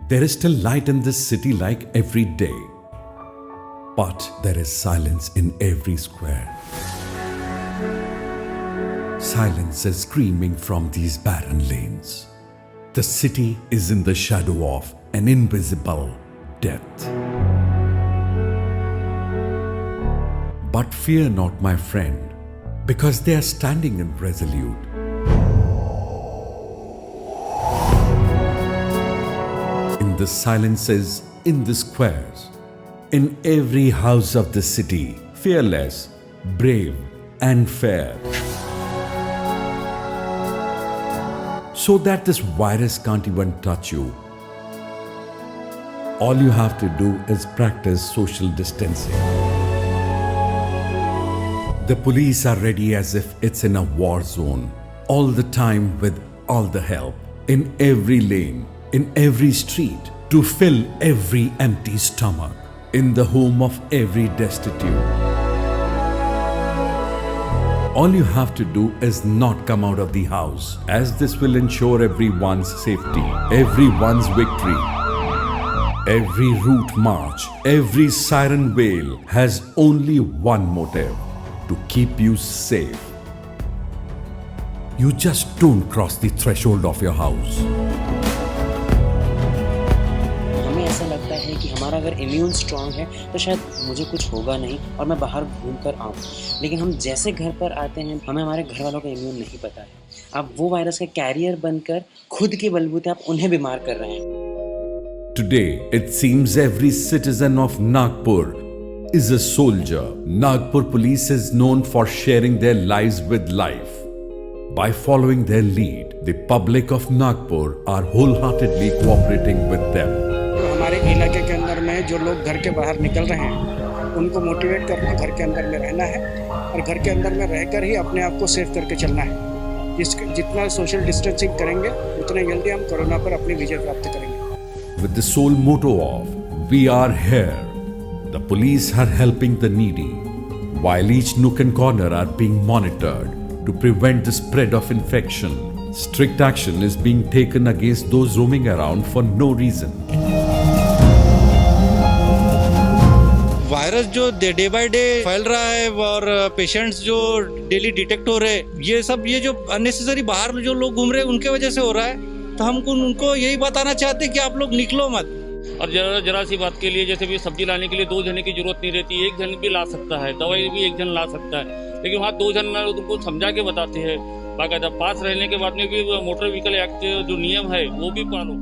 There is still light in this city like every day. But there is silence in every square. Silence is screaming from these barren lanes. The city is in the shadow of an invisible death. But fear not, my friend, because they are standing in resolute. In the silences, in the squares, in every house of the city, fearless, brave, and fair. So that this virus can't even touch you. All you have to do is practice social distancing. The police are ready as if it's in a war zone, all the time with all the help, in every lane, in every street, to fill every empty stomach, in the home of every destitute. All you have to do is not come out of the house, as this will ensure everyone's safety, everyone's victory. Every route march, every siren wail has only one motive: to keep you safe. You just don't cross the threshold of your house. हमें ऐसा लगता है कि हमारा अगर immune strong है तो शायद मुझे कुछ होगा नहीं और मैं बाहर घूम कर आऊँ, लेकिन हम जैसे घर पर आते हैं हमें हमारे घर वालों का इम्यून नहीं पता है। आप वो वायरस का कैरियर बनकर खुद के बलबूते आप उन्हें बीमार कर रहे हैं। Today, it seems every citizen of Nagpur is a soldier. Nagpur police is known for sharing their lives with life. By following their lead, the public of Nagpur are wholeheartedly cooperating with them. हमारे इलाके के अंदर में जो लोग घर के बाहर निकल रहे हैं उनको मोटिवेट करना, घर के अंदर में रहना है और घर के अंदर में रहकर ही अपने आप को सेफ करके चलना है। जितना सोशल डिस्टेंसिंग करेंगे उतने जल्दी हम कोरोना पर अपनी विजय प्राप्त करेंगे। With the sole motto of "We are here," the police are helping the needy, while each nook and corner are being monitored to prevent the spread of infection. Strict action is being taken against those roaming around for no reason. Virus जो day by day फैल रहा है और patients जो daily detect हो रहे हैं, ये जो अननेसेसरी बाहर जो लोग घूम रहे हैं उनके वजह से हो रहा है। तो हम उनको यही बताना चाहते हैं कि आप लोग निकलो मत। और जरा सी बात के लिए जैसे भी सब्जी लाने के लिए 2 जने की जरूरत नहीं रहती, 1 जन भी ला सकता है, दवाई भी 1 जन ला सकता है, लेकिन वहाँ 2 जन उनको समझा के बताते हैं। बाकायदा पास रहने के बाद में भी मोटर व्हीकल एक्ट जो नियम है वो भी पालो।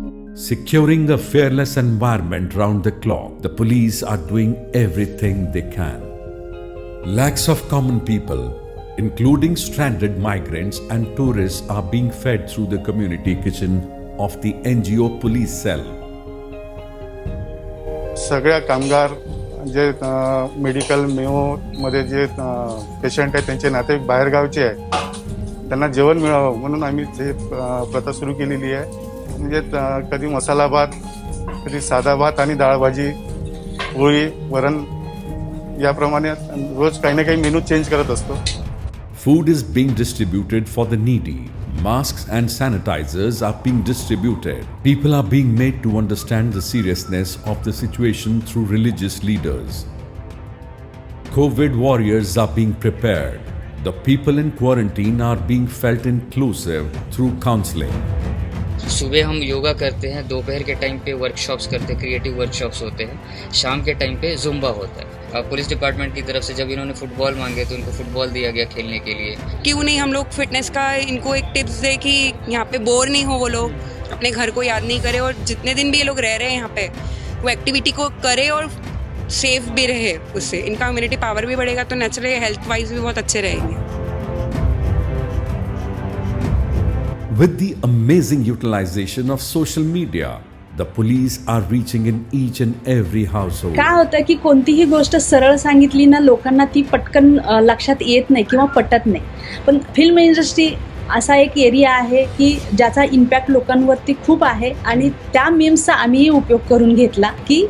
Securing a fearless environment round the clock, the police are doing everything they can. Lakhs of common people, including stranded migrants and tourists, are being fed through the community kitchen of the NGO police cell. सगळ्या कामगार जे medical मध्ये जे patient आहेत त्यांचे नातेवाईक बाहेरगावचे आहेत, त्यांना जेवण मिळावं म्हणून आम्ही जे प्रथा सुरू केलेली आहे। म्हणजे कधी मसाला भात, कधी साधा भात आणि डाळ भाजी, पोळी, वरण याप्रमाणे रोज काही ना काही मेनू चेंज करत असतो। Food is being distributed for the needy. Masks and sanitizers are being distributed. People are being made to understand the seriousness of the situation through religious leaders. COVID warriors are being prepared. The people in quarantine are being felt inclusive through counseling. सुबह हम योगा करते हैं, दोपहर के time पे workshops करते हैं, creative workshops होते हैं, शाम के टाइम पे जुम्बा होता है। पुलिस डिपार्टमेंट की तरफ से जब इन्होंने फुटबॉल मांगे तो इनको फुटबॉल दिया गया खेलने के लिए। क्यों नहीं हम लोग फिटनेस का इनको एक टिप्स दे कि यहाँ पे बोर नहीं हो, वो लोग अपने घर को याद नहीं करे और जितने दिन भी ये लोग रह रहे हैं यहाँ पे वो एक्टिविटी को करे और सेफ भी रहे। उससे इनका इम्यूनिटी पावर भी बढ़ेगा तो नेचुरली हेल्थ वाइज भी बहुत अच्छे रहेंगे। With the amazing utilization of social media, the police are reaching in each and every household. काय होतं की कोणतीही गोष्ट सरळ सांगितली ना लोकांना ती पटकन लक्षात येत नाही किंवा पटत नाही, पण फिल्म इंडस्ट्री असा एक एरिया आहे की ज्याचा इम्पॅक्ट लोकांवरती खूप आहे आणि त्या मीम्सचा आम्हीही उपयोग करून घेतला की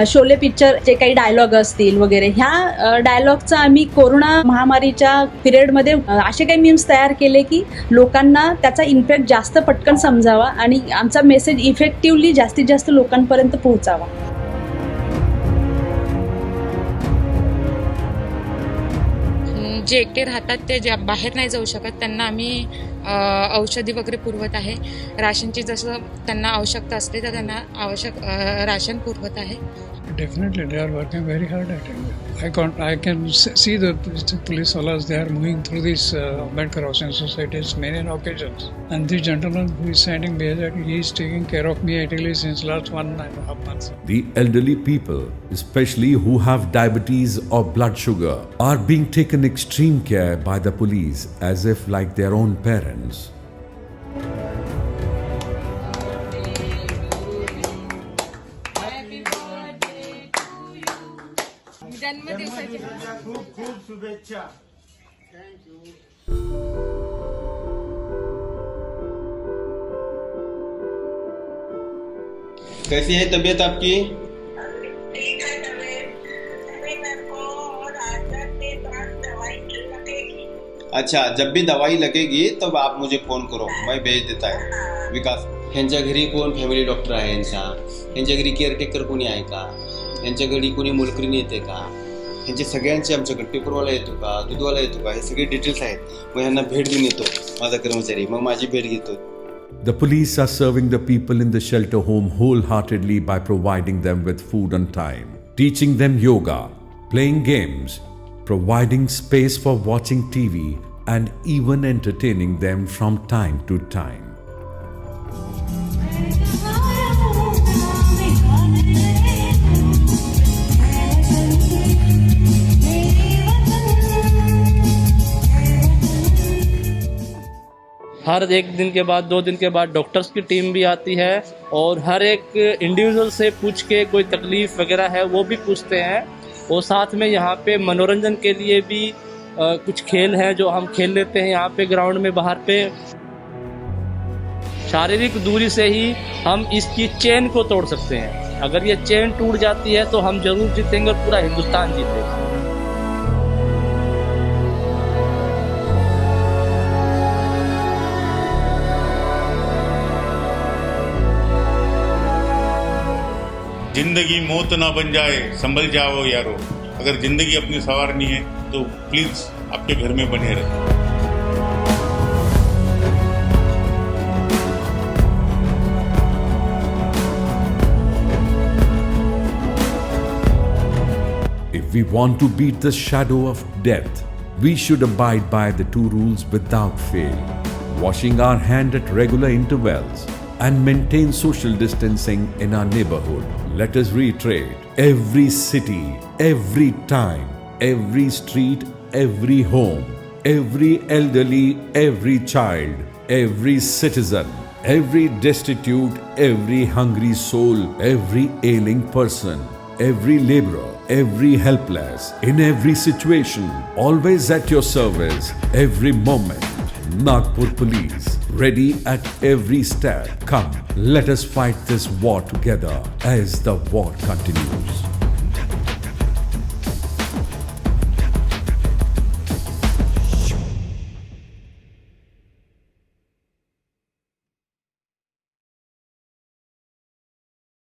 शोले पिक्चर जे काही डायलॉग असतील वगैरे ह्या डायलॉगचा आम्ही कोरोना महामारीच्या पिरियडमध्ये असे काही मीम्स तयार केले की लोकांना त्याचा इम्पॅक्ट जास्त पटकन समजावा आणि आमचा मेसेज इफेक्टिव्हली जास्तीत जास्त लोकांपर्यंत पोहोचावा. जे एकटे राहतात ते जे बाहेर नाही जाऊ शकत त्यांना आम्ही औषधी वगैरे पुरवत आहे. राशनची जसं त्यांना आवश्यकता असते तर त्यांना आवश्यक राशन पुरवत आहे. Definitely, they are working very hard at it. I can see the police fellows, they are moving through these Ambedkar Housing Societies many occasions. And this gentleman who is standing there, he is taking care of me at least since last 1.5 months. The elderly people, especially who have diabetes or blood sugar, are being taken extreme care by the police as if like their own parents. कैसी है तबीयत आपकी? अच्छा, जब भी दवाई लगेगी तब आप मुझे फोन करो, मैं भेज देता है. विकास, ह्यांच्या घरी कोण फॅमिली डॉक्टर आहे? ह्यांच्या घरी केअरटेकर कोणी आहे का? ह्यांच्या घरी कोणी मोलकरीण येते का? ह्यांचे सगळ्यांचे आमच्याकडे पेपरवाला येतो का, दूधवाला येतो का, हे सगळे डिटेल्स आहेत. मग ह्यांना भेट देऊन येतो माझा कर्मचारी, मग माझी भेट घेतो. The police are serving the people in the shelter home wholeheartedly by providing them with food on time, teaching them yoga, playing games, providing space for watching TV, and even entertaining them from time to time. हर एक दिन के बाद 2 दिन के बाद doctors की team भी आती है और हर एक इंडिविजुअल से पूछ के कोई तकलीफ़ वगैरह है वो भी पूछते हैं. और साथ में यहाँ पे मनोरंजन के लिए भी कुछ खेल हैं जो हम खेल लेते हैं यहाँ पे ग्राउंड में बाहर पे. शारीरिक दूरी से ही हम इसकी चेन को तोड़ सकते हैं. अगर ये चेन टूट जाती है तो हम जरूर जीतेंगे और पूरा हिंदुस्तान जीतेगा. जिंदगी मौत ना बन जाए, संभल जाओ यारो. अगर जिंदगी अपनी संवारनी है तो प्लीज आपके घर में बने रहे. If we want to beat the shadow of death, we should abide by the 2 rules without fail: washing our hand at regular intervals and maintain social distancing in our neighborhood. Let us reiterate: every city, every time, every street, every home, every elderly, every child, every citizen, every destitute, every hungry soul, every ailing person, every laborer, every helpless, in every situation, always at your service, every moment. Nagpur Police, ready at every step. Come, let us fight this war together as the war continues.